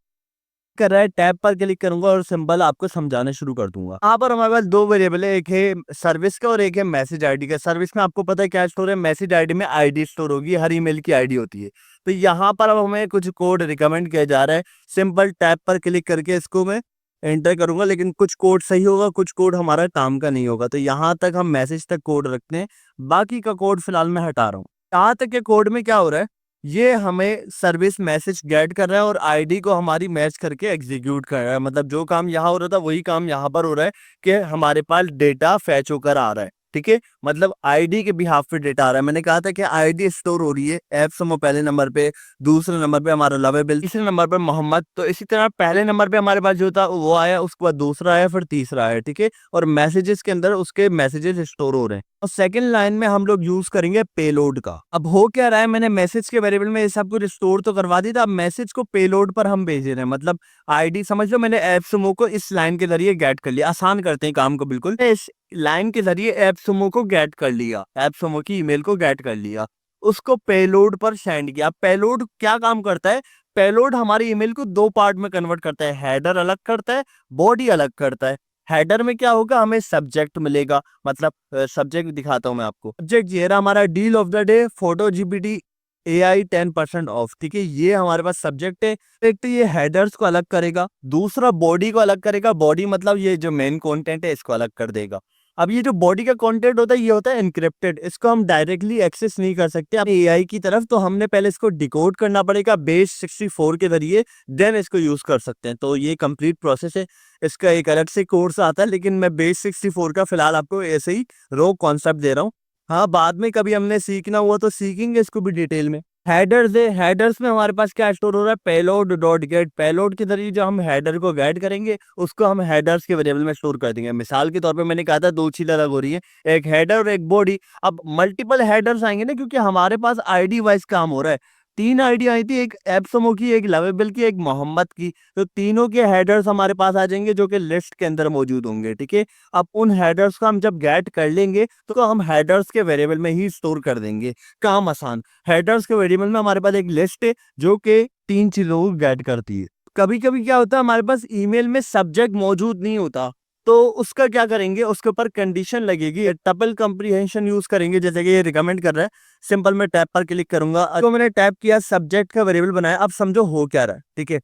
A: कर रहा है, टैब पर क्लिक करूंगा और सिंबल आपको समझाना शुरू कर दूंगा। यहाँ पर हमारे पास दो वेरिएबल है, एक है सर्विस का और एक है मैसेज आईडी का। सर्विस में आपको पता है क्या स्टोर है, मैसेज आईडी में आईडी स्टोर होगी, हर ईमेल की आईडी होती है। तो यहाँ पर अब हमें कुछ कोड रिकमेंड किया जा रहा है। सिंपल टैब पर क्लिक करके इसको मैं एंटर करूंगा, लेकिन कुछ कोड सही होगा, कुछ कोड हमारा काम का नहीं होगा। तो यहाँ तक हम मैसेज तक कोड रखते हैं, बाकी का कोड फिलहाल मैं हटा रहा हूँ। यहाँ तक के कोड में क्या हो रहा है, ये हमें सर्विस मैसेज गेट कर रहा है और आईडी को हमारी मैच करके एग्जीक्यूट कर रहा है। मतलब जो काम यहाँ हो रहा था वही काम यहाँ पर हो रहा है कि हमारे पास डेटा फैच होकर आ रहा है। ठीक है, मतलब आईडी के बिहाफ पे डेटा आ रहा है। मैंने कहा था कि आईडी स्टोर हो रही है ऐप समो पहले नंबर पे, दूसरे नंबर पे हमारा लवेबल, तीसरे नंबर पे मोहम्मद। तो इसी तरह पहले नंबर पे हमारे पास जो था वो आया, उसके बाद दूसरा आया, फिर तीसरा आया। ठीक है, और मैसेजेस के अंदर उसके मैसेजेस स्टोर हो रहे हैं। और सेकंड लाइन में हम लोग यूज करेंगे पेलोड का। अब हो क्या रहा है, मैंने मैसेज के वेरिएबल में ये सब कुछ स्टोर तो करवा दिया था, अब मैसेज को पेलोड पर हम भेज रहे हैं। मतलब आईडी समझ लो, मैंने ऐप सुमो को इस लाइन के जरिए गेट कर लिया। आसान करते हैं काम को बिल्कुल, इस लाइन के जरिए ऐप सुमो को गेट कर लिया, ऐप सुमो की ईमेल को गेट कर लिया, उसको पेलोड पर सेंड किया। पेलोड क्या काम करता है, पेलोड हमारी ईमेल को दो पार्ट में कन्वर्ट करता है, हेडर अलग करता है, बॉडी अलग करता है। हेडर में क्या होगा, हमें सब्जेक्ट मिलेगा। मतलब सब्जेक्ट दिखाता हूं मैं आपको। सब्जेक्ट ये रहा हमारा, deal of the day photo GPT AI 10% of. ठीक है, ये हमारे पास सब्जेक्ट है। एक तो ये हेडर्स को अलग करेगा, दूसरा बॉडी को अलग करेगा। बॉडी मतलब ये जो मेन कंटेंट है इसको अलग कर देगा। अब ये जो बॉडी का कंटेंट होता है ये होता है एनक्रिप्टेड, इसको हम डायरेक्टली एक्सेस नहीं कर सकते अपने AI की तरफ। तो हमने पहले इसको डिकोड करना पड़ेगा बेस 64 के जरिए, देन इसको यूज कर सकते हैं। तो ये कंप्लीट प्रोसेस है, इसका एक अलग से कोर्स आता है, लेकिन मैं बेस 64 का फिलहाल आपको ऐसे ही रो कॉन्सेप्ट दे रहा हूँ। हाँ, बाद में कभी हमने सीखना हुआ तो सीखेंगे इसको भी डिटेल में। हेडर्स है, हेडर्स में हमारे पास क्या स्टोर हो रहा है, पेलोड डॉट गेट। पेलोड के जरिए जो हम हेडर को गेट करेंगे उसको हम हेडर्स के वेरिएबल में स्टोर कर देंगे। मिसाल के तौर पे मैंने कहा था दो चीज अलग हो रही है, एक हेडर और एक बॉडी। अब मल्टीपल हेडर्स आएंगे ना, क्योंकि हमारे पास आईडी वाइज काम हो रहा है। तीन आईडी आई थी, एक एप्समो की, एक लवेबल की, एक मोहम्मद की। तो तीनों के हेडर्स हमारे पास आ जाएंगे जो कि लिस्ट के अंदर मौजूद होंगे। ठीक है, अब उन हेडर्स को हम जब गेट कर लेंगे तो हम हेडर्स के वेरिएबल में ही स्टोर कर देंगे। काम आसान। हेडर्स के वेरिएबल में हमारे पास एक लिस्ट है जो कि तीन चीजों को गेट करती है। कभी कभी क्या होता है, हमारे पास ईमेल में सब्जेक्ट मौजूद नहीं होता, तो उसका क्या करेंगे, उसके ऊपर कंडीशन लगेगी, टपल कंप्रीहेंशन यूज करेंगे, जैसे कि ये रिकमेंड कर रहा है। सिंपल मैं टैब पर क्लिक करूंगा, तो मैंने टैब किया, सब्जेक्ट का वेरिएबल बनाया। अब समझो हो क्या रहा है। ठीक है,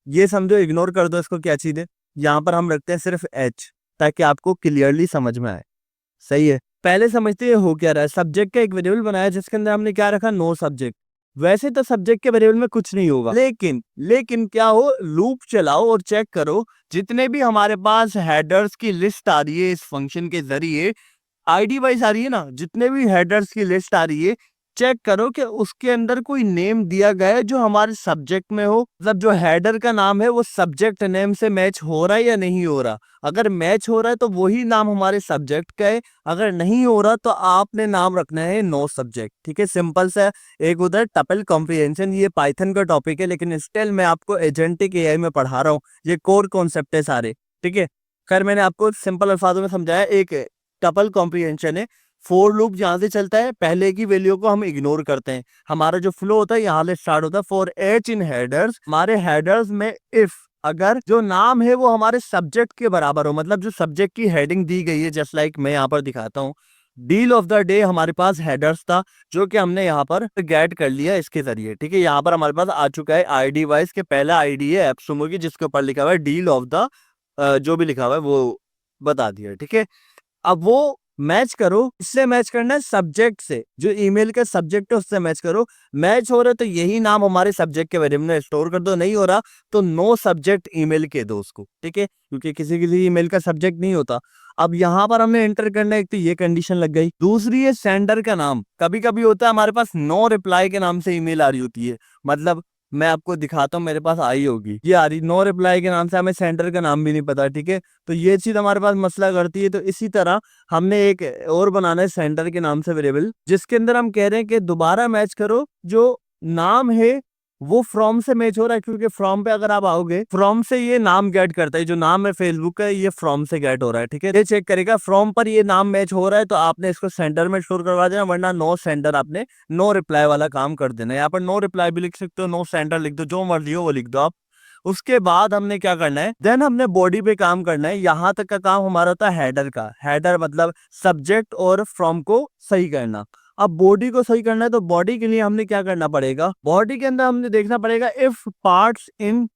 A: ये समझो, इग्नोर कर दो इसको, क्या चीज है। यहाँ पर हम रखते हैं सिर्फ एच, ताकि आपको क्लियरली समझ में आए। सही है, पहले समझते हैं हो क्या रहा है। सब्जेक्ट का एक वेरिएबल बनाया जिसके अंदर हमने क्या रखा, नो सब्जेक्ट। वैसे तो सब्जेक्ट के वेरिएबल में कुछ नहीं होगा, लेकिन क्या हो, लूप चलाओ और चेक करो जितने भी हमारे पास हेडर्स की लिस्ट आ रही है इस फंक्शन के जरिए, आईडी वाइज आ रही है ना, जितने भी हेडर्स की लिस्ट आ रही है, चेक करो कि उसके अंदर कोई नेम दिया गया है जो हमारे सब्जेक्ट में हो। मतलब जो हेडर का नाम है वो सब्जेक्ट नेम से मैच हो रहा है या नहीं हो रहा। अगर मैच हो रहा है तो वही नाम हमारे सब्जेक्ट का है, अगर नहीं हो रहा तो आपने नाम रखना है नो सब्जेक्ट। ठीक है, सिंपल सा। एक उधर टपल कॉम्प्रिहेंशन, ये पाइथन का टॉपिक है, लेकिन स्टिल मैं आपको एजेंटिक AI में पढ़ा रहा हूँ, ये कोर कॉन्सेप्ट है सारे। ठीक है, खैर मैंने आपको सिंपल अल्फाजों में समझाया। एक टपल कॉम्प्रिहेंशन है, फोर लूप जहां से चलता है, पहले की वैल्यू को हम इग्नोर करते हैं। हमारा जो फ्लो होता है यहाँ से स्टार्ट होता है, फॉर एच इन हेडर्स। हमारे हेडर्स में इफ अगर जो नाम है वो हमारे सब्जेक्ट के बराबर हो, मतलब जो सब्जेक्ट की हेडिंग दी गई है, जस्ट लाइक मैं यहाँ पर दिखाता हूँ, डील ऑफ द डे हमारे पास हेडर्स था जो कि हमने यहाँ पर गेट कर लिया इसके जरिए। ठीक है, यहाँ पर हमारे पास आ चुका है आईडी वाइज के पहला आईडी है एप्सुमो की, जिसके ऊपर लिखा हुआ है डील ऑफ द, जो भी लिखा हुआ है वो बता दिया। ठीक है, अब वो मैच करो, इससे मैच करना है सब्जेक्ट से, जो ईमेल का सब्जेक्ट है उससे मैच करो। मैच हो रहा है तो यही नाम हमारे सब्जेक्ट के वेरिएबल में स्टोर कर दो, नहीं हो रहा तो नो सब्जेक्ट ईमेल के दो उसको, ठीक है, क्योंकि किसी किसी ईमेल का सब्जेक्ट नहीं होता। अब यहाँ पर हमने एंटर करना है, एक तो ये कंडीशन लग गई। दूसरी है सेंडर का नाम। कभी कभी होता है हमारे पास नो रिप्लाई के नाम से ईमेल आ रही होती है, मतलब मैं आपको दिखाता हूँ, मेरे पास आई होगी, ये आ रही नो रिप्लाई के नाम से, हमें सेंडर का नाम भी नहीं पता, ठीक है। तो ये चीज हमारे पास मसला करती है। तो इसी तरह हमने एक और बनाना है सेंडर के नाम से वेरिएबल, जिसके अंदर हम कह रहे हैं कि दोबारा मैच करो जो नाम है वो फ्रॉम से मैच हो रहा है, क्योंकि फ्रॉम पे अगर आप आओगे, फ्रॉम से ये नाम गेट करता है, जो नाम है फेसबुक का ये फ्रॉम से गेट हो रहा है, ठीक है। ये चेक करेगा फ्रॉम पर ये नाम मैच हो रहा है तो आपने इसको सेंडर में स्टोर करवा देना, वरना नो सेंडर आपने नो रिप्लाई वाला काम कर देना। यहाँ पर नो रिप्लाई भी लिख सकते हो, नो सेंडर लिख दो, जो मर्जी हो वो लिख दो आप। उसके बाद हमने क्या करना है, देन हमने बॉडी पे काम करना है। यहां तक का काम हमारा होता है हेडर का। हेडर मतलब सब्जेक्ट और फ्रॉम को सही करना। अब बॉडी को सही करना है तो बॉडी के लिए हमने क्या करना पड़ेगा, बॉडी के अंदर हमने देखना पड़ेगा इफ पार्ट्स इन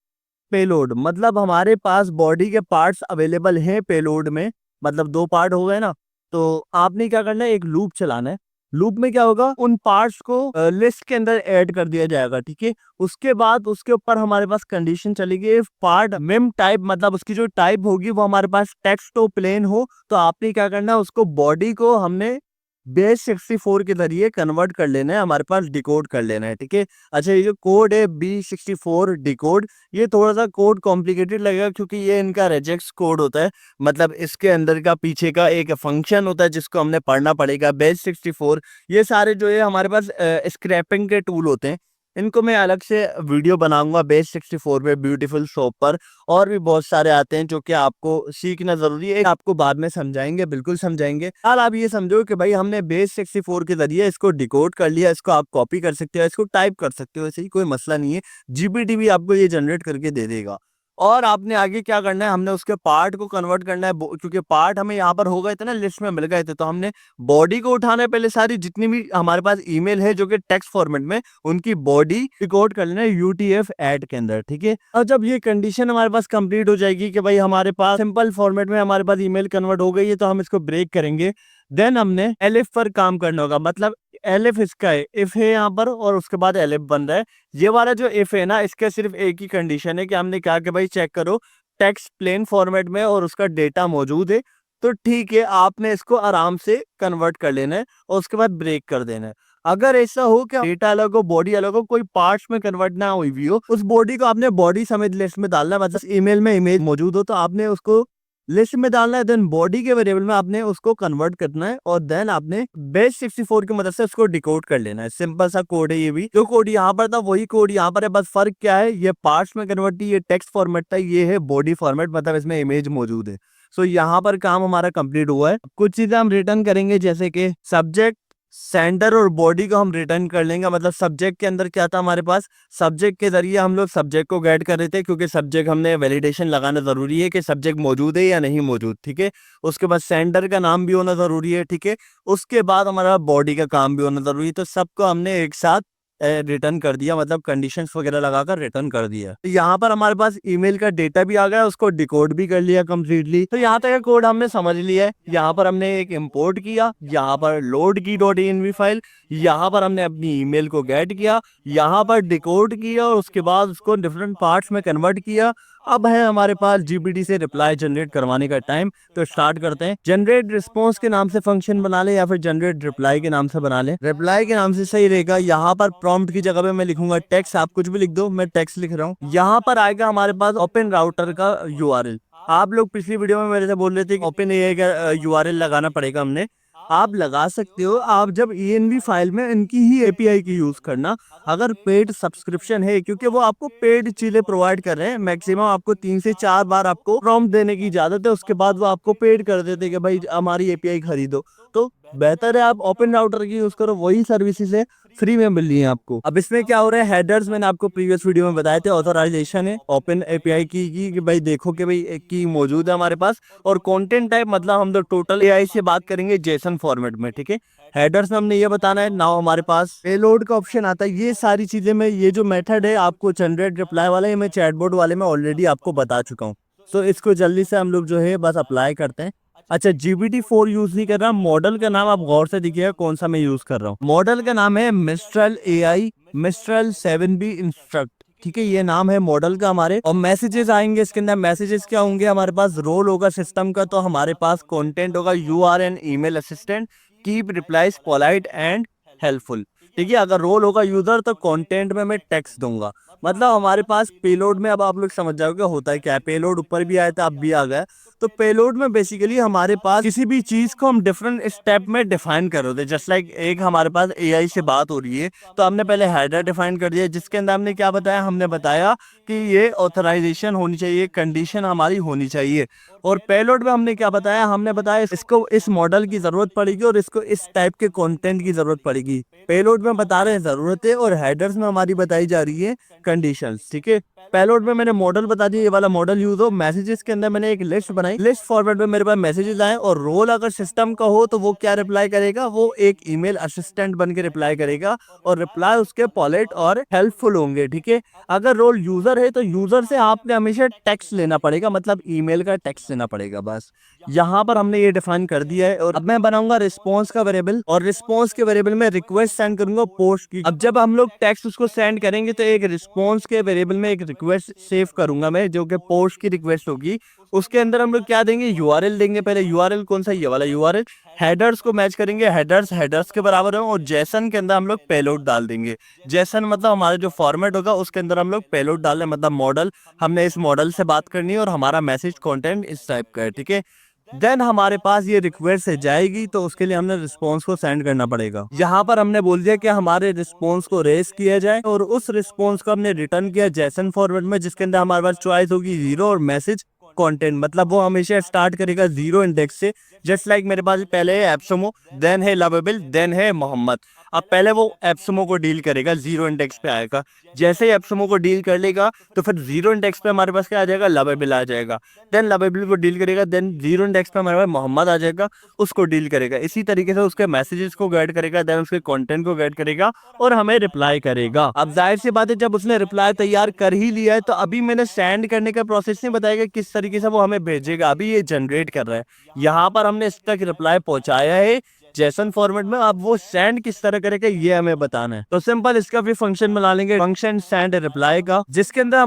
A: पेलोड, मतलब हमारे पास बॉडी के पार्ट्स अवेलेबल हैं पेलोड में, मतलब 2 पार्ट हो गए ना। तो आपने क्या करना है, एक लूप चलाना है। लूप में क्या होगा, उन पार्ट्स को लिस्ट के अंदर ऐड कर दिया जाएगा, ठीक है। उसके बाद उसके ऊपर हमारे पास कंडीशन चलेगी, इफ पार्ट मेम टाइप, मतलब उसकी जो टाइप होगी वो हमारे पास टेक्स्ट हो, प्लेन हो, तो आपने क्या करना है, उसको बॉडी को हमने बेस 64 के जरिए कन्वर्ट कर लेना है, हमारे पास डिकोड कर लेना है, ठीक है। अच्छा, ये जो कोड है B64 डिकोड, ये थोड़ा सा कोड कॉम्प्लिकेटेड लगेगा क्योंकि ये इनका रेजेक्स कोड होता है, मतलब इसके अंदर का पीछे का एक फंक्शन होता है जिसको हमने पढ़ना पड़ेगा। बेस 64 ये सारे जो है हमारे पास स्क्रैपिंग के टूल होते हैं, इनको मैं अलग से वीडियो बनाऊंगा बेस 64 पे, ब्यूटीफुल शॉप पर। और भी बहुत सारे आते हैं जो कि आपको सीखना जरूरी है, आपको बाद में समझाएंगे, बिल्कुल समझाएंगे। हाल आप ये समझो कि भाई हमने बेस 64 के जरिए इसको डिकोड कर लिया, इसको आप कॉपी कर सकते हो, इसको टाइप कर सकते हो, ऐसे ही कोई मसला नहीं है। जीपीटी भी आपको ये जनरेट करके दे देगा। और आपने आगे क्या करना है, हमने उसके पार्ट को कन्वर्ट करना है, क्योंकि पार्ट हमें यहाँ पर हो गए थे ना, लिस्ट में मिल गए थे, तो हमने बॉडी को उठाना है पहले, सारी जितनी भी हमारे पास ईमेल है जो कि टेक्स्ट फॉर्मेट में, उनकी बॉडी रिकॉर्ड कर लेना है यूटीएफ ऐड के अंदर, ठीक है। और जब ये कंडीशन हमारे पास कंप्लीट हो जाएगी कि भाई हमारे पास सिंपल फॉर्मेट में हमारे पास ईमेल कन्वर्ट हो गई है, तो हम इसको ब्रेक करेंगे। देन हमने एलिफ पर काम करना होगा, मतलब एलिफ इसका है, इफ है यहाँ पर और उसके बाद एलिफ बन रहा है। ये वाला जो इफ है ना, इसका सिर्फ एक ही कंडीशन है कि हमने कहा कि भाई चेक करो टेक्स्ट प्लेन फॉर्मेट में और उसका डेटा मौजूद है, तो ठीक है, आपने इसको आराम से कन्वर्ट कर लेना है और उसके बाद ब्रेक कर देना है। अगर ऐसा हो कि डेटा अलग हो, बॉडी अलग हो, कोई पार्ट्स में कन्वर्ट ना हुई भी हो, उस बॉडी को आपने बॉडी समेत लिस्ट में डालना है, मतलब ईमेल में इमेज मौजूद हो तो आपने उसको लिस्ट में डालना है। देन बॉडी के वेरिएबल में आपने उसको कन्वर्ट करना है और देन आपने बेस 64 की मदद से उसको डिकोड कर लेना है। सिंपल सा कोड है ये भी, जो कोड यहाँ पर था वही कोड यहाँ पर है, बस फर्क क्या है, ये पार्ट्स में कन्वर्ट, ये टेक्स्ट फॉर्मेट था, ये है बॉडी फॉर्मेट, मतलब इसमें इमेज मौजूद है। सो यहाँ पर काम हमारा कंप्लीट हुआ है। कुछ चीजें हम रिटर्न करेंगे, जैसे कि सब्जेक्ट, सेंडर और बॉडी को हम रिटर्न कर लेंगे। मतलब सब्जेक्ट के अंदर क्या था हमारे पास, सब्जेक्ट के जरिए हम लोग सब्जेक्ट को गेट कर रहे थे, क्योंकि सब्जेक्ट हमने वैलिडेशन लगाना जरूरी है कि सब्जेक्ट मौजूद है या नहीं मौजूद, ठीक है। उसके बाद सेंडर का नाम भी होना जरूरी है, ठीक है। उसके बाद हमारा बॉडी का काम भी होना जरूरी है, तो सबको हमने एक साथ रिटर्न कर दिया, मतलब कंडीशंस वगैरह लगाकर रिटर्न कर दिया। तो यहाँ पर हमारे पास ईमेल का डेटा भी आ गया, उसको डिकोड भी कर लिया कंप्लीटली। तो यहाँ तक का कोड हमने समझ लिया है। यहाँ पर हमने एक इंपोर्ट किया, यहाँ पर लोड की .env फाइल, यहाँ पर हमने अपनी ईमेल को गेट किया, यहाँ पर डिकोड किया और उसके बाद उसको डिफरेंट पार्ट्स में कन्वर्ट किया। अब है हमारे पास जीपीटी से रिप्लाई जनरेट करवाने का टाइम, तो स्टार्ट करते हैं। जनरेट रिस्पॉन्स के नाम से फंक्शन बना ले या फिर जनरेट रिप्लाई के नाम से बना ले, रिप्लाई के नाम से सही रहेगा। यहाँ पर प्रॉम्प्ट की जगह पे मैं लिखूंगा टेक्स्ट, आप कुछ भी लिख दो, मैं टेक्स्ट लिख रहा हूँ। यहाँ पर आएगा हमारे पास ओपन राउटर का यूआरएल। आप लोग पिछली वीडियो में मेरे से बोल रहे थे कि ओपन एआई का यूआरएल लगाना पड़ेगा, हमने आप लगा सकते हो। आप जब env फाइल में इनकी ही एपीआई की यूज करना, अगर पेड सब्सक्रिप्शन है, क्योंकि वो आपको पेड चीजें प्रोवाइड कर रहे हैं, मैक्सिमम आपको 3 से 4 बार आपको प्रॉम्प्ट देने की इजाजत है, उसके बाद वो आपको पेड कर देते हैं कि भाई हमारी एपीआई खरीदो। तो बेहतर है आप ओपन राउटर की यूज करो, वही सर्विसेज है, फ्री में मिल रही है आपको। अब इसमें क्या हो रहा है, हेडर्स मैंने आपको प्रीवियस वीडियो में बताए थे, ऑथराइजेशन है ओपन एपीआई की कि भाई देखो कि भाई एक की मौजूद है हमारे पास। और कंटेंट टाइप मतलब हम लोग टोटल एआई से बात करेंगे जेसन फॉर्मेट में, ठीक है। हेडर्स में हमने ये बताना है। नाउ हमारे पास पेलोड का ऑप्शन आता है। ये सारी चीजें में ये जो मेथड है आपको जनरेट रिप्लाई वाला, ये मैं चैटबॉट वाले में ऑलरेडी आपको बता चुका हूँ। सो इसको जल्दी से हम लोग जो है बस अप्लाई करते हैं। अच्छा, GPT-4 यूज नहीं कर रहा, मॉडल का नाम आप गौर से देखिएगा कौन सा मैं यूज कर रहा हूँ। मॉडल का नाम है mistral AI mistral 7B instruct. ठीक है, ये नाम है मॉडल का हमारे। और मैसेजेस आएंगे इसके अंदर। मैसेजेस क्या होंगे हमारे पास? रोल होगा सिस्टम का, तो हमारे पास कंटेंट होगा you are an email assistant, keep replies polite and helpful. ठीक है, अगर रोल होगा यूजर तो कंटेंट में मैं टेक्स्ट दूंगा। मतलब हमारे पास पेलोड में, अब आप लोग समझ जाओगे होता है क्या है। पेलोड ऊपर भी आया था, अब भी आ गया। तो पेलोड में बेसिकली हमारे पास किसी भी चीज को हम डिफरेंट स्टेप में डिफाइन कर रहे थे। जस्ट लाइक एक हमारे पास AI से बात हो रही है, तो हमने पहले हेडर डिफाइन कर दिया, जिसके अंदर हमने क्या बताया? हमने बताया कि ये ऑथराइजेशन होनी चाहिए, कंडीशन हमारी होनी चाहिए। और पेलोड में हमने क्या बताया? हमने बताया इसको इस मॉडल की जरूरत पड़ेगी और इसको इस टाइप के कंटेंट की जरूरत पड़ेगी। पेलोड में बता रहे हैं जरूरतें, और हेडर्स में हमारी बताई जा रही है कंडीशंस। ठीक है, पेलोड में मैंने मॉडल बता दिया, ये वाला मॉडल यूज हो। मैसेजेस के अंदर मैंने एक लिस्ट बनाई, लिस्ट फॉर्मेट में मेरे पास मैसेजेस आए, और रोल अगर सिस्टम का हो तो वो क्या रिप्लाई करेगा? वो एक ईमेल असिस्टेंट बन के रिप्लाई करेगा, और रिप्लाई उसके पॉलिट और हेल्पफुल होंगे। ठीक है, अगर रोल यूजर है तो यूजर से आपने हमेशा टेक्स्ट लेना पड़ेगा, मतलब ईमेल का टेक्स्ट लेना पड़ेगा। बस यहाँ पर हमने ये डिफाइन कर दिया है। और अब मैं बनाऊंगा रिस्पॉन्स का वेरिएबल, और रिस्पॉन्स के वेरिएबल में रिक्वेस्ट सेंड करूंगा पोस्ट की। अब जब हम लोग टेक्स्ट उसको सेंड करेंगे तो एक रिस्पॉन्स के वेरिएबल में एक रिक्वेस्ट सेव करूंगा मैं, जो कि पोस्ट की रिक्वेस्ट होगी। उसके अंदर हम लोग क्या देंगे? यूआरएल देंगे। पहले यूआरएल कौन सा? ये वाला यूआरएल। हेडर्स को मैच करेंगे, हेडर्स हेडर्स के बराबर है, और जेसन के अंदर हम लोग पेलोड डाल देंगे। जेसन मतलब हमारा जो फॉर्मेट होगा उसके अंदर हम लोग पेलोड डाल रहे हैं, मतलब मॉडल। हमने इस मॉडल से बात करनी है और हमारा मैसेज कंटेंट इस टाइप का है। ठीक है, देन हमारे पास ये रिक्वेस्ट है जाएगी, तो उसके लिए हमने रिस्पॉन्स को सेंड करना पड़ेगा। यहाँ पर हमने बोल दिया कि हमारे रिस्पॉन्स को रेस किया जाए, और उस रिस्पॉन्स को हमने रिटर्न किया जेसन फॉर्मेट में, जिसके अंदर हमारे पास चॉइस होगी 0 और मैसेज कंटेंट। मतलब वो हमेशा स्टार्ट करेगा 0 इंडेक्स से। जस्ट लाइक मेरे पास पहले है एप्सोमो, देन है लवेबल, देन है मोहम्मद। अब पहले वो एप्सोमो को डील करेगा, 0 इंडेक्स पे आएगा। जैसे ही एप्सोमो को डील कर लेगा तो फिर 0 इंडेक्स पे हमारे पास क्या आ जाएगा? लवेबल आ जाएगा। देन लवेबल को डील करेगा, देन 0 इंडेक्स पे हमारे पास मोहम्मद आ जाएगा, उसको डील करेगा। इसी तरीके से उसके मैसेजेस को गाइड करेगा, देन उसके कंटेंट को गाइड करेगा, और हमें रिप्लाई करेगा। अब जाहिर सी बात है, जब उसने रिप्लाई तैयार कर ही लिया है, तो अभी मैंने सेंड करने का प्रोसेस नहीं बताया किस तरीके से वो हमें भेजेगा। अभी ये जनरेट कर रहा है, यहाँ पर हमने इस तक रिप्लाई पहुंचाया है जेसन फॉर्मेट में। अब वो सेंड किस तरह करेगा ये हमें बताना है। तो सिंपल इसका भी फंक्शन बना लेंगे, फंक्शन सेंड रिप्लाई का, जिसके अंदर